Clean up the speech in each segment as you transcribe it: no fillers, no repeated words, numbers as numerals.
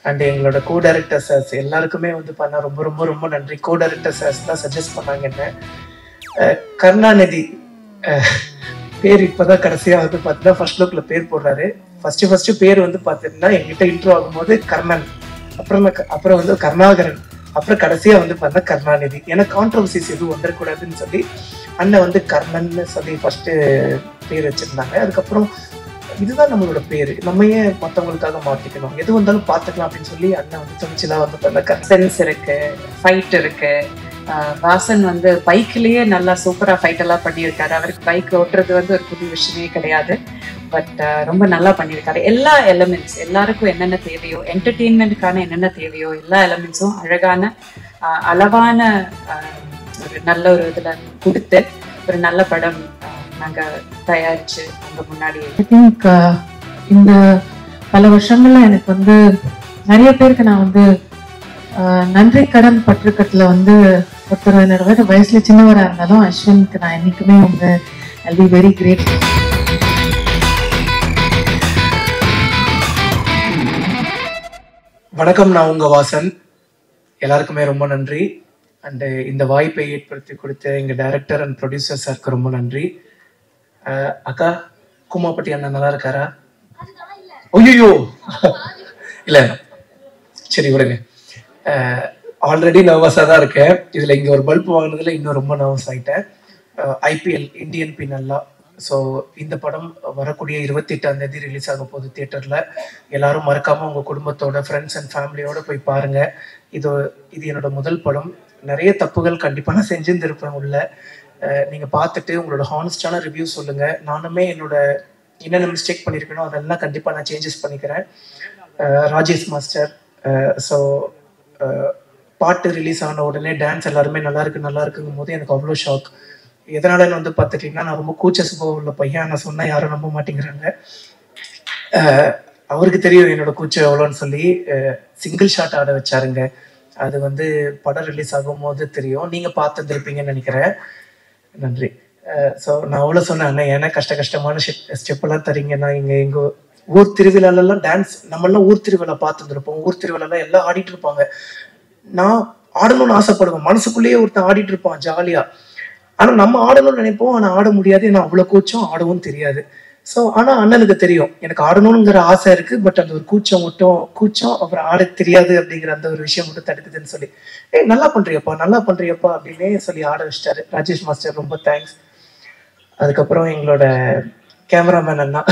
And எங்களோட co director SARS எல்லாருக்குமே வந்து பண்ண ரொம்ப ரொம்ப ரொம்ப நன்றி. கோ டைரக்டர் சார்ஸ் தான் சஜஸ்ட் பண்ணாங்க என்ன. கருணாநிதி பேர் இப்போதான் கடைசியாக வந்து பார்த்தீங்கன்னா ஃபர்ஸ்ட் லுக்கில் பேர் போடுறாரு. ஃபர்ஸ்ட் பேர் வந்து பார்த்தீங்கன்னா எங்கிட்ட இன்ட்ரோ ஆகும்போது கர்ணன், அப்புறம் வந்து கருணாகரன், அப்புறம் கடைசியாக வந்து பார்த்தா கருணாநிதி. ஏன்னா கான்ட்ரவர்சிஸ் எதுவும் வந்துடக்கூடாதுன்னு சொல்லி அண்ணன் வந்து கர்ணன்னு சொல்லி ஃபர்ஸ்ட்டு பேர் வச்சுருந்தாங்க. அதுக்கப்புறம் இதுதான் நம்மளோட பேர், நம்ம ஏன் மற்றவங்களுக்காக மாற்றிக்கணும், எது வந்தாலும் பார்த்துக்கலாம் அப்படின்னு சொல்லி அண்ணன் வந்து துணிச்சலாக வந்து பார்த்தா சென்ஸ் இருக்கு, ஃபைட் இருக்கு. வாசன் வந்து பைக்லேயே நல்லா சூப்பராக ஃபைட் எல்லாம் பண்ணியிருக்காரு. அவருக்கு பைக் ஓட்டுறது வந்து ஒரு புது விஷயமே கிடையாது. பட் ரொம்ப நல்லா பண்ணியிருக்காரு. எல்லா எலமெண்ட்ஸ் எல்லாருக்கும் என்னென்ன தேவையோ, என்டர்டெயின்மெண்ட்டுக்கான என்னென்ன தேவையோ எல்லா எலமெண்ட்ஸும் அழகான அளவான ஒரு நல்ல ஒரு இதில் கொடுத்து ஒரு நல்ல படம் நாங்கள் தயாரித்து அங்கே முன்னாடி. ஐ திங்க் இந்த பல வருஷங்கள்ல எனக்கு வந்து நிறைய பேருக்கு நான் வந்து நன்றி கடன் பற்றுக்கட்டில் வந்து ஒருத்தர் என்னோட வயசுல சின்னவராக இருந்தாலும் அஸ்வினுக்கு நான் என்னைக்குமே வந்து ஐ பி வெரி கிரேட். வணக்கம், நான் உங்க வாசன். எல்லாருக்குமே ரொம்ப நன்றி. அண்டு இந்த வாய்ப்பை ஏற்படுத்தி கொடுத்த எங்கள் டைரக்டர் அண்ட் ப்ரொடியூசர் சாருக்கு ரொம்ப நன்றி. அக்கா குமாப்பட்டி அண்ணா நல்லா இருக்காரா? ஐயோ இல்லை, சரி விடுங்க. ஆல்ரெடி நர்வஸாக தான் இருக்கேன். இதில் இங்கே ஒரு பல்ப் வாங்கினதில் இன்னும் ரொம்ப நர்வஸ் ஆகிட்டேன். IPL Indian பின்னல்லா. ஸோ இந்த படம் வரக்கூடிய 28ஆம் தேதி ரிலீஸ் ஆக போகுது தியேட்டரில். எல்லாரும் மறக்காமல் உங்கள் குடும்பத்தோட ஃப்ரெண்ட்ஸ் அண்ட் ஃபேமிலியோடு போய் பாருங்கள். இது என்னோட முதல் படம். நிறைய தப்புகள் கண்டிப்பாக நான் செஞ்சுருந்துருப்பேன் உள்ள. நீங்கள் பார்த்துட்டு உங்களோட ஹானஸ்டான ரிவ்யூ சொல்லுங்கள். நானுமே என்னோட என்னென்ன மிஸ்டேக் பண்ணியிருக்கேனோ அதெல்லாம் கண்டிப்பாக நான் சேஞ்சஸ் பண்ணிக்கிறேன். ராஜேஷ் மாஸ்டர். ஸோ பாட்டு ரிலீஸ் ஆன உடனே டான்ஸ் எல்லாருமே நல்லா இருக்குங்கும் போது எனக்கு அவ்வளோ ஷாக். எதனாலன்னு வந்து பார்த்துட்டிங்கன்னா, நான் ரொம்ப கூச்ச சுபாவம் உள்ள பையன். நான் சொன்னால் யாரும் நம்ப மாட்டேங்கிறாங்க. அவருக்கு தெரியும் என்னோட கூச்சம் எவ்வளோன்னு சொல்லி சிங்கிள் ஷாட் ஆட வச்சாருங்க. அது வந்து படம் ரிலீஸ் ஆகும் போது தெரியும். நீங்கள் பார்த்துருப்பீங்கன்னு நினைக்கிறேன். நன்றி. ஸோ நான் அவ்வளோ சொன்னேன், அண்ணன் ஏன்னா கஷ்டமான ஸ்டெப்பெல்லாம் தரீங்கன்னா, எங்கள் ஊர் திருவிழாலெல்லாம் டான்ஸ் நம்மளாம் ஊர் திருவிழா பார்த்துருப்போம். ஊர் திருவிழாலாம் எல்லாம் ஆடிட்டு இருப்பாங்க. நான் ஆடணும்னு ஆசைப்படுவேன். மனசுக்குள்ளேயே ஒருத்தன் ஆடிட்டு இருப்பான் ஜாலியாக. ஆனால் நம்ம ஆடணும்னு நினைப்போம், ஆனால் ஆட முடியாது. ஏன்னா அவ்வளோ கூச்சம், ஆடவும் தெரியாது. ஸோ ஆனால் அண்ணனுக்கு தெரியும் எனக்கு ஆடணுங்கிற ஆசை இருக்குது. பட் அந்த ஒரு கூச்சம் அப்புறம் ஆட தெரியாது அப்படிங்கிற அந்த ஒரு விஷயம் மட்டும் தடுக்குதுன்னு சொல்லி, நல்லா பண்ணுறியப்பா அப்படின்னே சொல்லி ஆட வச்சிட்டாரு ராஜேஷ் மாஸ்டர். ரொம்ப தேங்க்ஸ். அதுக்கப்புறம் எங்களோட கேமராமேன் அண்ணா.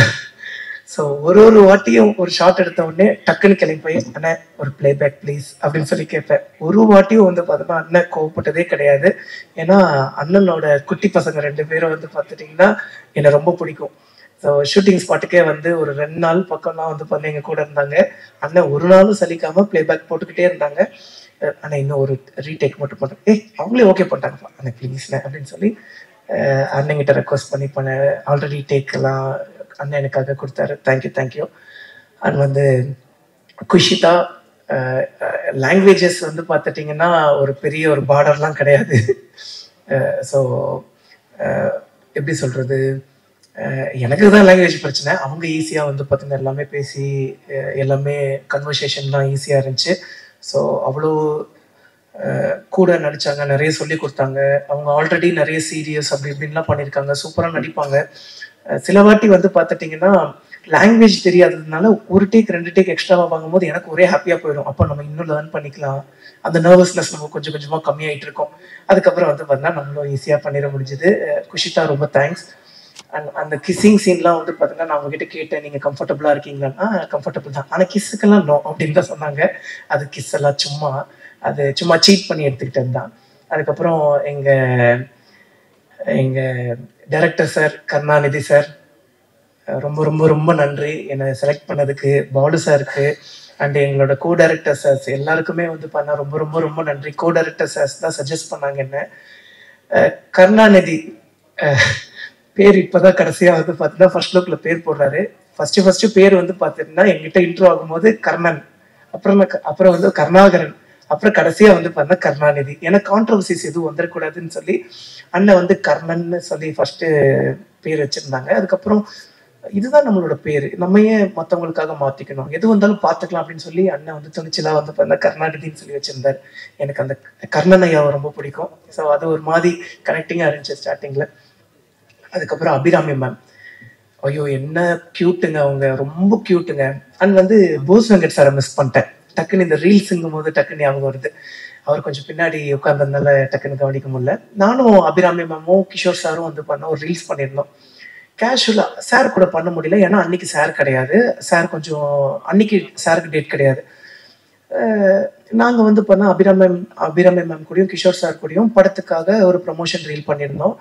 ஸோ ஒரு வாட்டியும் ஒரு ஷாட் எடுத்த உடனே டக்குன்னு கிளம்பி போய் அண்ணன் ஒரு பிளேபேக் ப்ளீஸ் அப்படின்னு சொல்லி கேட்பேன். ஒரு வாட்டியும் வந்து பார்த்தோம்னா அண்ணன் கோவப்பட்டதே கிடையாது. ஏன்னா அண்ணனோட குட்டி பசங்க 2 பேரும் வந்து பார்த்துட்டிங்கன்னா என்னை ரொம்ப பிடிக்கும். ஸோ ஷூட்டிங் ஸ்பாட்டுக்கே வந்து ஒரு 2 நாள் பக்கம்லாம் வந்து பார்த்தா எங்கள் கூட இருந்தாங்க. அண்ணன் ஒரு நாளும் சலிக்காமல் பிளேபேக் போட்டுக்கிட்டே இருந்தாங்க. அண்ணன் இன்னும் ஒரு ரீடேக் மட்டும் பண்ணுறேன். அவங்களே ஓகே பண்ணிட்டாங்கப்பா அண்ணன் ப்ளீஸ்ண்ணே அப்படின்னு சொல்லி அண்ணங்கிட்ட ரெக்வஸ்ட் பண்ணி ஆல்ரெடி டேக்கெல்லாம் அண்ணன் எனக்காக கொடுத்தாரு. தேங்க்யூ. அண்ட் வந்து குஷிதா. லாங்குவேஜஸ் வந்து பார்த்துட்டிங்கன்னா ஒரு பெரிய ஒரு பார்டர்லாம் கிடையாது. ஸோ எப்படி சொல்கிறது, எனக்கு தான் லாங்குவேஜ் பிரச்சனை. அவங்க ஈஸியாக வந்து பார்த்தீங்கன்னா எல்லாமே பேசி எல்லாமே கன்வர்சேஷன்லாம் ஈஸியாக இருந்துச்சு. ஸோ அவ்வளோ கூட நடித்தாங்க, நிறைய சொல்லி கொடுத்தாங்க. அவங்க ஆல்ரெடி நிறைய சீரியஸ் அப்படி இப்படின்லாம் பண்ணியிருக்காங்க. சூப்பராக நடிப்பாங்க. சில வாட்டி வந்து பார்த்துட்டிங்கன்னா லாங்குவேஜ் தெரியாததுனால ஒரு டேக் 2 டேக் எக்ஸ்ட்ராவாக வாங்கும்போது எனக்கு ஒரே ஹாப்பியாக போயிடும். அப்போ நம்ம இன்னும் லேர்ன் பண்ணிக்கலாம். அந்த நர்வஸ்னஸ் நம்ம கொஞ்சம் கொஞ்சமாக கம்மியாகிட்டு இருக்கோம். அதுக்கப்புறம் வந்து பார்த்தீங்கன்னா நம்மளும் ஈஸியாக பண்ணிட முடிஞ்சுது. குஷிதா ரொம்ப தேங்க்ஸ். அண்ட் அந்த கிஸ்ஸிங் சீன்லாம் வந்து பார்த்தீங்கன்னா நான் அவங்ககிட்ட கேட்டேன், நீங்கள் கம்ஃபர்டபுளாக இருக்கீங்களா? கம்ஃபர்டபுள் தான், ஆனால் கிஸ்ஸுக்கெல்லாம் நோ அப்படின்னு தான் சொன்னாங்க. அது கிஸ் எல்லாம் சும்மா சீட் பண்ணி எடுத்துக்கிட்டது தான். அதுக்கப்புறம் எங்கள் டைரக்டர் சார் கருணாநிதி சார் ரொம்ப ரொம்ப ரொம்ப நன்றி என்னை செலக்ட் பண்ணதுக்கு. பாலு சாருக்கு அண்ட் எங்களோட கோ டைரக்டர் சார்ஸ் எல்லாருக்குமே வந்து பண்ண ரொம்ப ரொம்ப ரொம்ப நன்றி. கோ டைரக்டர் சார்ஸ் தான் சஜஸ்ட் பண்ணாங்க என்ன. கருணாநிதி பேர் இப்போதான் கடைசியாக வந்து பார்த்தீங்கன்னா ஃபர்ஸ்ட் லுக்கில் பேர் போடுறாரு. ஃபர்ஸ்ட் பேர் வந்து பார்த்தீங்கன்னா எங்கிட்ட இன்ட்ரோ ஆகும்போது கர்ணன், அப்புறம் வந்து கருணாகரன், அப்புறம் கடைசியாக வந்து பார்த்தீங்கன்னா கருணாநிதி. ஏன்னா கான்ட்ரவர்சிஸ் எதுவும் வந்துடக்கூடாதுன்னு சொல்லி அண்ணன் வந்து கர்ணன்னு சொல்லி ஃபர்ஸ்ட்டு பேர் வச்சுருந்தாங்க. அதுக்கப்புறம் இதுதான் நம்மளோட பேரு, நம்ம ஏன் மற்றவங்களுக்காக மாத்திக்கணும், எது வந்தாலும் பார்த்துக்கலாம் அப்படின்னு சொல்லி அண்ணன் வந்து துணிச்சலா வந்து பண்ண கருணாநிதினு சொல்லி வச்சிருந்தாரு. எனக்கு அந்த கர்ணன் ஐயாவை ரொம்ப பிடிக்கும். ஸோ அது ஒரு மாதிரி கனெக்டிங்கா இருந்துச்சு ஸ்டார்டிங்ல. அதுக்கப்புறம் அபிராமி மேம், ஐயோ என்ன கியூட்டுங்க, அவங்க ரொம்ப கியூட்டுங்க. அண்ட் வந்து போஸ் வெங்கட் சாரை மிஸ் பண்ணிட்டேன். டக்குன்னு இந்த ரீல்ஸுங்கும் போது டக்குன்னு ஞாபகம் வருது. அவர் கொஞ்சம் பின்னாடி உட்கார்ந்ததுனால டக்குன்னு கவனிக்க முடியல. நானும் அபிராமி மேமும் கிஷோர் சாரும் வந்து பண்ண ஒரு ரீல்ஸ் பண்ணியிருந்தோம். கேஷுவலா சார் கூட பண்ண முடியல, ஏன்னா அன்னைக்கு சார் கிடையாது. சார் கொஞ்சம் அன்னைக்கு சாருக்கு டேட் கிடையாது. நாங்கள் வந்து பண்ண அபிராமி மேம் கூடயும் கிஷோர் சார் கூடயும் படத்துக்காக ஒரு ப்ரமோஷன் ரீல் பண்ணியிருந்தோம்.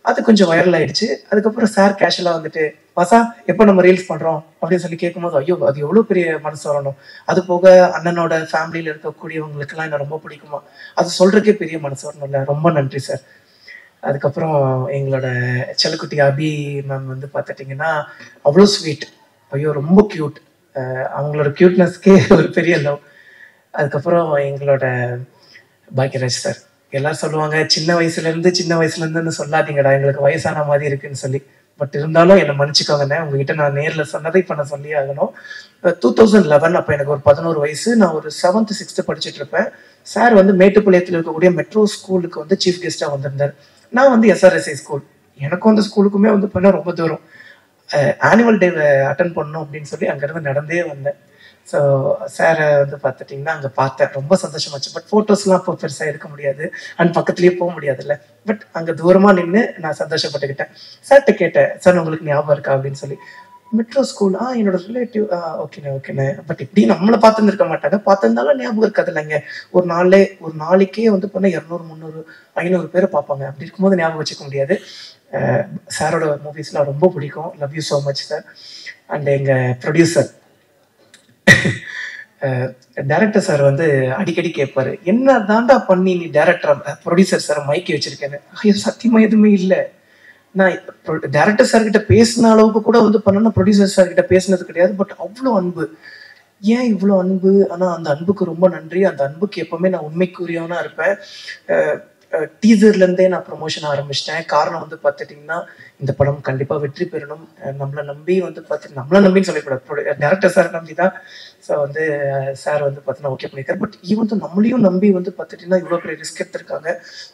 அது கொஞ்சம் வைரல் ஆயிடுச்சு. அதுக்கப்புறம் சார் கேஷுவலாக வந்துட்டு, வாசா எப்போ நம்ம ரீல்ஸ் பண்ணுறோம் அப்படின்னு சொல்லி கேட்கும்போது, ஐயோ அது எவ்வளோ பெரிய மனசு வரணும். அது போக அண்ணனோட ஃபேமிலியில் இருக்கக்கூடியவங்களுக்கெல்லாம் என்ன ரொம்ப பிடிக்குமா, அது சொல்றதுக்கே பெரிய மனசு வரணும்ல. ரொம்ப நன்றி சார். அதுக்கப்புறம் எங்களோட செல்லக்குட்டி அபி மேம் வந்து பார்த்துட்டிங்கன்னா அவ்வளோ ஸ்வீட், ஐயோ ரொம்ப க்யூட். அவங்களோட க்யூட்னஸ்க்கே ஒரு பெரிய லவ். அதுக்கப்புறம் எங்களோட பாக்கியராஜ் சார், எல்லாரும் சொல்லுவாங்க சின்ன வயசுல இருந்துன்னு சொல்லாதீங்கடா, எங்களுக்கு வயசான மாதிரி இருக்குன்னு சொல்லி. பட் இருந்தாலும் என்னை மன்னிச்சுக்கோங்கண்ணே, உங்ககிட்ட நான் நேரில் சொன்னதை இப்போ நான் சொல்லி ஆகணும். 2011 அப்போ எனக்கு ஒரு 11 வயசு, நான் ஒரு 7th 6th படிச்சுட்டு இருப்பேன். சார் வந்து மேட்டுப்பாளையத்தில் இருக்கக்கூடிய மெட்ரோ ஸ்கூலுக்கு வந்து சீஃப் கெஸ்டாக வந்திருந்தார். நான் வந்து SRSI ஸ்கூல், எனக்கும் அந்த ஸ்கூலுக்குமே வந்து பண்ண ரொம்ப தூரம். ஆனுவல் டே அட்டன் பண்ணணும் அப்படின்னு சொல்லி அங்கேருந்து நடந்தே வந்தேன். ஸோ சாரை வந்து பார்த்துட்டிங்கன்னா அங்கே பார்த்தேன், ரொம்ப சந்தோஷமாச்சு. பட் ஃபோட்டோஸ்லாம் இப்போ பெருசாக எடுக்க முடியாது, அண்ட் பக்கத்துலேயே போக முடியாதுல்ல. பட் அங்கே தூரமாக நின்று நான் சந்தோஷப்பட்டுக்கிட்டேன். சார்கிட்ட கேட்டேன், சார் உங்களுக்கு ஞாபகம் இருக்கா அப்படின்னு சொல்லி. மெட்ரோ ஸ்கூல், என்னோட ரிலேட்டிவ், ஓகேண்ணே. பட் இப்படி நம்மளை பார்த்துருந்துருக்க மாட்டாங்க, பார்த்துருந்தாலும் ஞாபகம் இருக்காது இல்லைங்க. ஒரு நாளைக்கே வந்து பண்ண 200 300 500 பேரை பார்ப்பாங்க. அப்படி இருக்கும்போது ஞாபகம் வச்சுக்க முடியாது. சாரோட மூவிஸ்லாம் ரொம்ப பிடிக்கும். Love you so much sir. And எங்கள் ப்ரொடியூசர் டைரக்டர் சார் வந்து அடிக்கடி கேட்பாரு, என்ன தாண்டா பண்ணி நீ டைரக்டர் ப்ரொடியூசர் சார் மைக்கி வச்சிருக்கேன்னு. ஐயோ சத்தியமா எதுவுமே இல்லை. நான் டைரக்டர் சார் கிட்ட பேசின அளவுக்கு கூட வந்து பண்ண ப்ரொடியூசர் சார் கிட்ட பேசினது கிடையாது. பட் அவ்வளோ அன்பு, ஏன் இவ்வளோ அன்பு? ஆனால் அந்த அன்புக்கு ரொம்ப நன்றி. அந்த அன்புக்கு எப்பவுமே நான் உண்மைக்குரியவனா இருப்பேன். டீசர்லேருந்தே நான் ப்ரொமோஷன் ஆரம்பிச்சிட்டேன். காரணம் வந்து பார்த்துட்டிங்கன்னா, இந்த படம் கண்டிப்பாக வெற்றி பெறணும், நம்மளை நம்பி வந்து நம்மளை நம்பின்னு சொல்லக்கூடாது, டேரக்டர் சார் நம்பி தான். ஸோ வந்து சார் வந்து பார்த்தீங்கன்னா ஓகே பண்ணியிருக்காரு. பட் ஈவன் நம்மளையும் நம்பி வந்து பார்த்துட்டிங்கன்னா இவ்வளோ பெரிய ரிஸ்க் எடுத்திருக்காங்க.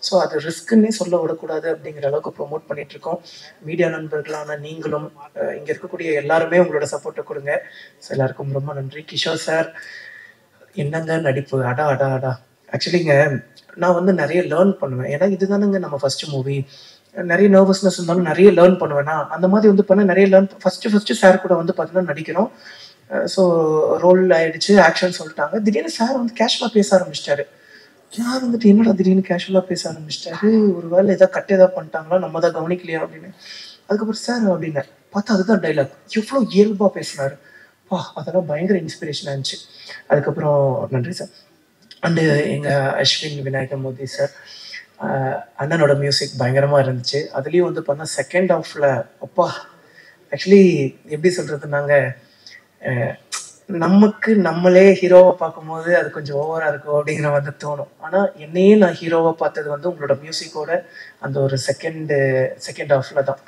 ஸோ அது ரிஸ்க்குன்னே சொல்ல விடக்கூடாது அப்படிங்கிற அளவுக்கு ப்ரொமோட் பண்ணிட்டு இருக்கோம். மீடியா நண்பர்களான நீங்களும் இங்கே இருக்கக்கூடிய எல்லாருமே உங்களோட சப்போர்ட்டை கொடுங்க. ஸோ எல்லாருக்கும் ரொம்ப நன்றி. கிஷோர் சார் என்னங்க நடிப்பு, அடா அடா அடா. ஆக்சுவலிங்க நான் வந்து நிறைய லேர்ன் பண்ணுவேன், ஏன்னா இதுதானுங்க நம்ம ஃபர்ஸ்ட் மூவி. நிறைய நர்வஸ்னஸ் இருந்தாலும் நிறைய லேர்ன் பண்ணுவேன்னா, அந்த மாதிரி வந்து பண்ண நிறைய லேர்ன். ஃபர்ஸ்ட் சார் கூட வந்து பார்த்தீங்கன்னா நடிக்கிறோம். ஸோ ரோல் ஆயிடுச்சு, ஆக்ஷன் சொல்லிட்டாங்க. திடீர்னு சார் வந்து கேஷுவலாக பேச ஆரம்பிச்சிட்டாரு. யார் வந்துட்டு என்னடா திடீர்னு கேஷுவலாக பேச ஆரம்பிச்சிட்டாரு, ஒரு வேலை ஏதாவது பண்ணிட்டாங்களா, நம்ம தான் கவனிக்கலையா அப்படின்னு. அதுக்கப்புறம் சார் அப்படின்னு பார்த்தா அதுதான் டைலாக், எவ்வளோ இயல்பாக பேசினாரு. அதெல்லாம் பயங்கர இன்ஸ்பிரேஷனாக இருந்துச்சு. அதுக்கப்புறம் நன்றி சார். அண்டு எங்கள் அஸ்வின் விநாயகர் மோதி சார், அண்ணனோட மியூசிக் பயங்கரமாக இருந்துச்சு. அதுலேயும் வந்து பார்த்தா செகண்ட் ஹாஃபில் அப்பா, ஆக்சுவலி எப்படி சொல்கிறது, நமக்கு நம்மளே ஹீரோவை பார்க்கும்போது அது கொஞ்சம் ஓவராக இருக்கும் அப்படிங்கிற வந்து தோணும். ஆனால் என்னையே நான் ஹீரோவை பார்த்தது வந்து உங்களோட மியூசிக்கோட அந்த ஒரு செகண்ட் ஹாஃபில் தான்.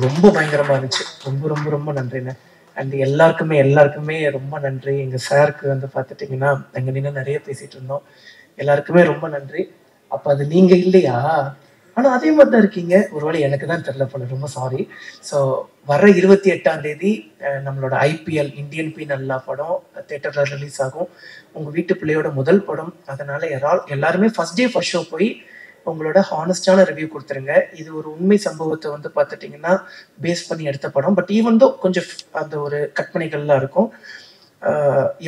ரொம்ப பயங்கரமாக இருந்துச்சு. ரொம்ப ரொம்ப ரொம்ப நன்றிண்ணே. அண்ட் எல்லாருக்குமே ரொம்ப நன்றி. எங்கள் சாருக்கு வந்து பார்த்துட்டிங்கன்னா அங்கே நின்று நிறைய பேசிகிட்டு இருந்தோம். எல்லாருக்குமே ரொம்ப நன்றி. அப்போ அது நீங்கள் இல்லையா? ஆனால் அதே மாதிரி தான் இருக்கீங்க. ஒருவேளை எனக்கு தான் தெரியல போல, ரொம்ப சாரி. ஸோ வர 28ஆம் தேதி நம்மளோட IPL இந்தியன் பி நல்லா படம் தேட்டரில் ரிலீஸ் ஆகும். உங்கள் வீட்டு பிள்ளையோட முதல் படம். அதனால் எல்லாருமே ஃபர்ஸ்ட் டே ஃபர்ஸ்ட் ஷோ போய் உங்களோட ஹானஸ்டான ரிவ்யூ கொடுத்துருங்க. இது ஒரு உண்மை சம்பவத்தை வந்து பார்த்துட்டிங்கன்னா பேஸ் பண்ணி எடுத்த படம். பட் ஈவன் தோ கொஞ்சம் அந்த ஒரு கற்பனைகள்லாம் இருக்கும்.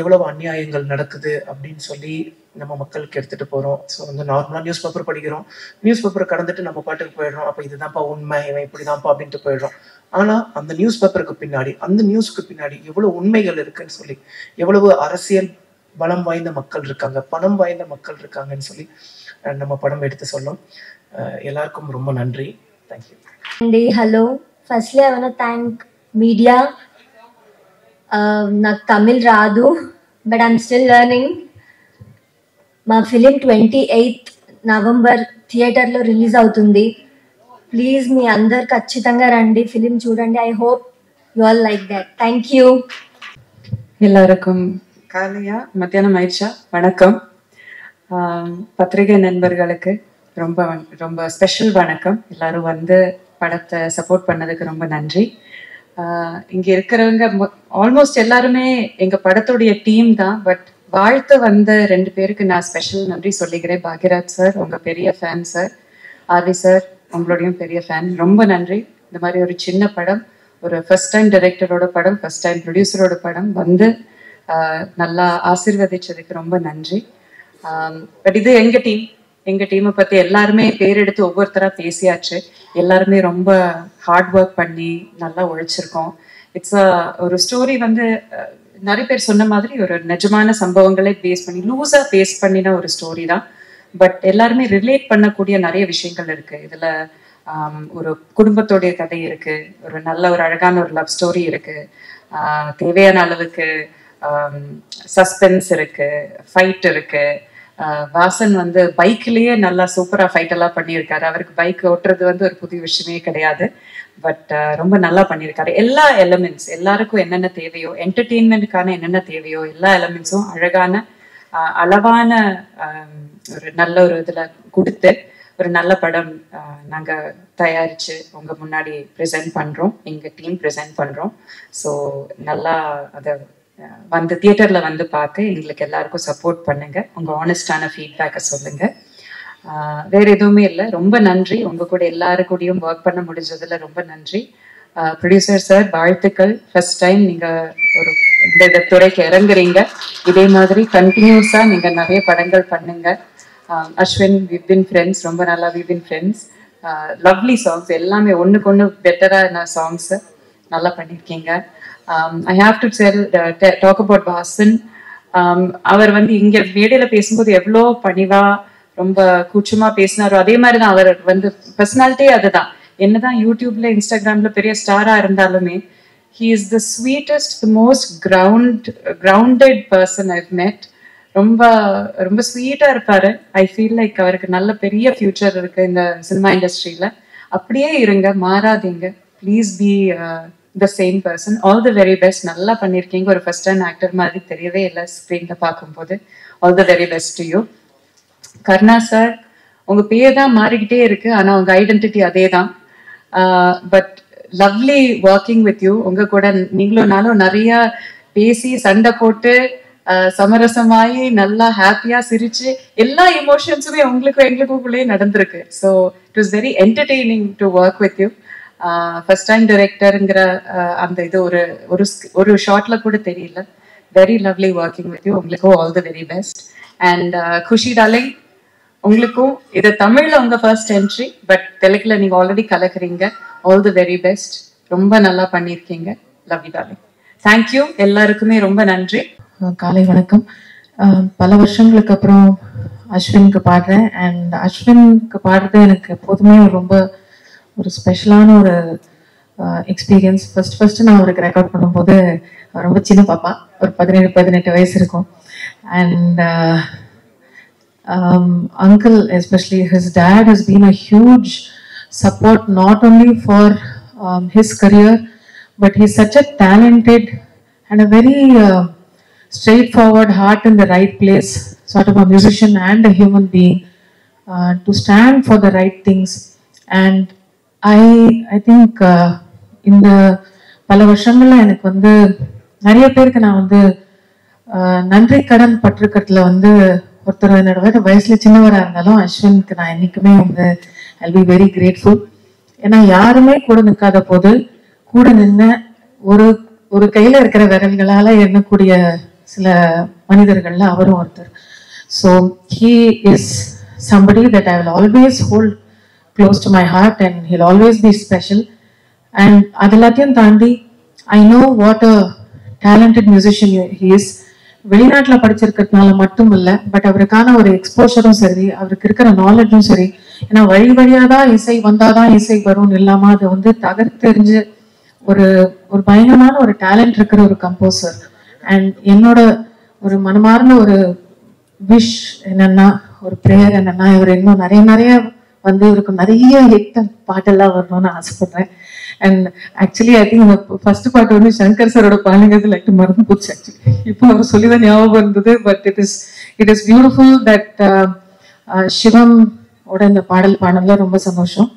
எவ்வளவு அநியாயங்கள் நடக்குது அப்படின்னு சொல்லி நம்ம மக்களுக்கு எடுத்துகிட்டு போகிறோம். ஸோ வந்து நார்மலாக நியூஸ் பேப்பர் படிக்கிறோம், நியூஸ் பேப்பரை கடந்துட்டு நம்ம பாட்டுக்கு போயிடுறோம். அப்போ இதுதான்ப்பா உண்மை, இவன் இப்படி தான்ப்பா அப்படின்ட்டு போயிடுறோம். ஆனால் அந்த நியூஸ் பேப்பருக்கு பின்னாடி, அந்த நியூஸுக்கு பின்னாடி எவ்வளோ உண்மைகள் இருக்குன்னு சொல்லி, எவ்வளவு அரசியல் பலம் வாய்ந்த மக்கள் இருக்காங்க, பணம் வாய்ந்த மக்கள் இருக்காங்கன்னு சொல்லி நம்ம படம் எடுத்து சொல்லும். எல்லாருக்கும் ரொம்ப நன்றி. Thank you. Hello. Firstly, I want to thank media. నాకు తమిళ్ రాదు, but I'm still learning. మా ఫిలిం 28th November థియేటర్లో రిలీజ్ అవుతుంది. ప్లీజ్ మీ అందరు ఖచ్చితంగా రండి, ఫిలిం చూడండి. I hope you all like that. Thank you. எல்லாருக்கும் காலையா மத்தியானம் ஆயிடுச்சா வணக்கம். பத்திரிகை நண்பர்களுக்கு ரொம்ப ரொம்ப ஸ்பெஷல் வணக்கம். எல்லாரும் வந்து படத்தை சப்போர்ட் பண்ணதுக்கு ரொம்ப நன்றி. இங்க இருக்கிறவங்க ஆல்மோஸ்ட் எல்லாருமே எங்க படத்துடைய டீம் தான். பட் வாழ்த்து வந்த 2 பேருக்கு நான் ஸ்பெஷல் நன்றி சொல்லிக்கிறேன். பாக்யராஜ் சார் உங்க பெரிய ஃபேன் சார், ஆர்வி சார் உங்களுடையும் பெரிய ஃபேன். ரொம்ப நன்றி. இந்த மாதிரி ஒரு சின்ன படம், ஒரு ஃபர்ஸ்ட் டைம் டைரக்டரோட படம், ஃபர்ஸ்ட் டைம் ப்ரொடியூசரோட படம் வந்து நல்லா ஆசீர்வதிச்சதுக்கு ரொம்ப நன்றி. பட் இது எங்க டீமை பத்தி எல்லாருமே பேர் எடுத்து ஒவ்வொருத்தரா பேசியாச்சு. எல்லாருமே ரொம்ப ஹார்ட் ஒர்க் பண்ணி நல்லா உழைச்சிருக்கோம். இட்ஸ் ஒரு ஸ்டோரி வந்து நிறைய பேர் சொன்ன மாதிரி ஒரு நிஜமான சம்பவங்களை பேஸ் பண்ணி லூஸா பேஸ் பண்ணின ஒரு ஸ்டோரி தான். பட் எல்லாருமே ரிலேட் பண்ணக்கூடிய நிறைய விஷயங்கள் இருக்கு இதுல. ஒரு குடும்பத்தோடைய கதை இருக்கு, ஒரு நல்ல ஒரு அழகான ஒரு லவ் ஸ்டோரி இருக்கு, தேவையான அளவுக்கு சஸ்பென்ஸ் இருக்கு, ஃபைட் இருக்கு. வாசன் வந்து பைக்லயே நல்லா சூப்பரா ஃபைட் எல்லாம் பண்ணியிருக்காரு. அவருக்கு பைக் ஓட்டுறது வந்து ஒரு புதிய விஷயமே கிடையாது. பட் ரொம்ப நல்லா பண்ணியிருக்காரு. எல்லா எலிமெண்ட்ஸ் எல்லாருக்கும் என்னென்ன தேவையோ, என்டர்டெயின்மெண்ட்டுக்கான என்னென்ன தேவையோ எல்லா எலிமெண்ட்ஸும் அழகான அளவான ஒரு நல்ல ஒரு இதுல கொடுத்து ஒரு நல்ல படம் நாங்க தயாரிச்சு உங்க முன்னாடி ப்ரெசென்ட் பண்றோம். எங்க டீம் ப்ரெசென்ட் பண்றோம். ஸோ நல்லா அதை வந்து தியேட்டர்ல வந்து பார்த்து எங்களுக்கு எல்லாருக்கும் சப்போர்ட் பண்ணுங்க. உங்க ஆனஸ்டான ஃபீட்பேக்கை சொல்லுங்க. வேற எதுவுமே இல்லை. ரொம்ப நன்றி. உங்க கூட எல்லாரு கூடயும் ஒர்க் பண்ண முடிஞ்சதுல ரொம்ப நன்றி. ப்ரொடியூசர் சார் வாழ்த்துக்கள். ஃபர்ஸ்ட் டைம் நீங்க ஒரு இந்த துறைக்கு இறங்குறீங்க. இதே மாதிரி கண்டினியூஸா நீங்க நிறைய படங்கள் பண்ணுங்க. அஸ்வின் we've been friends, ரொம்ப நல்லா we've been friends. Lovely songs எல்லாமே ஒண்ணுக்கு ஒன்று பெட்டரான சாங்ஸ் நல்லா பண்ணியிருக்கீங்க. I have to talk about Vasan. அவர் வந்து இங்க மேடையில பேசும்போது எவ்வளோ பணிவா ரொம்ப கூச்சமா பேசினாரோ அதே மாதிரிதான் அவர் வந்து பர்சனாலிட்டியே அதுதான். என்னதான் யூடியூப்ல இன்ஸ்டாகிராம்ல பெரிய ஸ்டாரா இருந்தாலுமே he is the sweetest, the most grounded person I've met. ரொம்ப ரொம்ப ஸ்வீட்டா இருப்பாரு. ஐ ஃபீல் லைக் அவருக்கு நல்ல பெரிய ஃபியூச்சர் இருக்கு இந்த சினிமா இண்டஸ்ட்ரியில. அப்படியே இருங்க, மாறாதீங்க. Please be the same person. All the very best. நல்லா பண்ணியிருக்கீங்க. ஒரு ஃபர்ஸ்ட் டைம் ஆக்டர் மாதிரி தெரியவே இல்லை ஸ்க்ரீன்ல பார்க்கும்போது. All the very best to you. Karna sir உங்க பேர் தான் மாறிக்கிட்டே இருக்கு, ஆனா உங்க ஐடென்டிட்டி அதே தான். But lovely working with you. உங்க கூட நீங்களும் நானும் நிறைய பேசி சண்டை போட்டு சமரசமாயி நல்லா ஹாப்பியா சிரிச்சு எல்லா இமோஷன்ஸுமே உங்களுக்கும் எங்களுக்குள்ளேயே நடந்திருக்கு. So it was very entertaining to work with you. First time டைரக்டருங்கிற அந்த இது ஒரு ஷார்ட்ல கூட தெரியல. Very lovely working with you. உங்களுக்கும் all the very best. And Khushi darling உங்களுக்கும் இது தமிழ்ல உங்க ஃபர்ஸ்ட் என்ட்ரி, பட் தெலுங்குல நீங்க ஆல்ரெடி கலக்குறீங்க. All the very best. ரொம்ப நல்லா பண்ணியிருக்கீங்க. Love you darling. தேங்க்யூ. எல்லாருக்குமே ரொம்ப நன்றி. காலை வணக்கம். பல வருஷங்களுக்கு அப்புறம் அஸ்வினுக்கு பாடுறேன். அண்ட் அஸ்வினுக்கு பாடுறது எனக்கு எப்போதுமே ரொம்ப ஒரு ஸ்பெஷலான ஒரு எக்ஸ்பீரியன்ஸ். ஃபர்ஸ்ட் நான் அவருக்கு ரெக்கார்ட் பண்ணும்போது ரொம்ப சின்ன பாப்பா, ஒரு 17-18 வயசு இருக்கும். And uncle, especially his dad, has been a huge support not only for his career, but he's such a talented and a very straightforward, heart in the right place sort of a musician and a human being, to stand for the right things. And I think இந்த பல வருஷங்கள்ல எனக்கு வந்து நிறைய பேருக்கு நான் வந்து நன்றி கடன் பற்றுக்கட்டுல வந்து ஒருத்தர் என்னோட வயசுல சின்னவரா இருந்தாலும் அஸ்வினுக்கு நான் என்னைக்குமே வந்து I'll be very grateful. ஏன்னா யாருமே கூட நிற்காத போது கூட நின்று ஒரு கையில இருக்கிற விரல்களால எண்ணக்கூடிய சில மனிதர்கள்ல அவரும் ஒருத்தர். So he is somebody that I will always hold close to my heart and he'll always be special. And அது எல்லாத்தையும் தாண்டி I know what a talented musician he is. வெளிநாட்டுல படிச்சிருக்கிறதுனால மட்டும் இல்லை, பட் அவருக்கான ஒரு எக்ஸ்போஷரும் சரி, அவருக்கு இருக்கிற நாலேஜும் சரி. ஏன்னா வழியாதான் இசை வந்தாதான் இசை வரும்னு இல்லாம அதை வந்து தகர்த்தெறிஞ்சு ஒரு பயங்கரமான ஒரு டேலண்ட் இருக்கிற ஒரு கம்போசர். அண்ட் என்னோட ஒரு மனமார்ந்த ஒரு விஷ் என்னன்னா, ஒரு ப்ரேயர் என்னன்னா, இவர் இன்னும் நிறைய வந்து இவருக்கு நிறைய ஹிட் பாட்டெல்லாம் வரணும்னு ஆசைப்படுறேன். And actually I think first பாட்டு வந்து சங்கர் சாரோட பாலிங்கிறது லைக் மறந்து போச்சு. ஆக்சுவலி இப்போ அவர் சொல்லிதான் ஞாபகம் இருந்தது. But it is beautiful that Sivam ஓட இந்த பாடல் பாடல ரொம்ப சந்தோஷம்.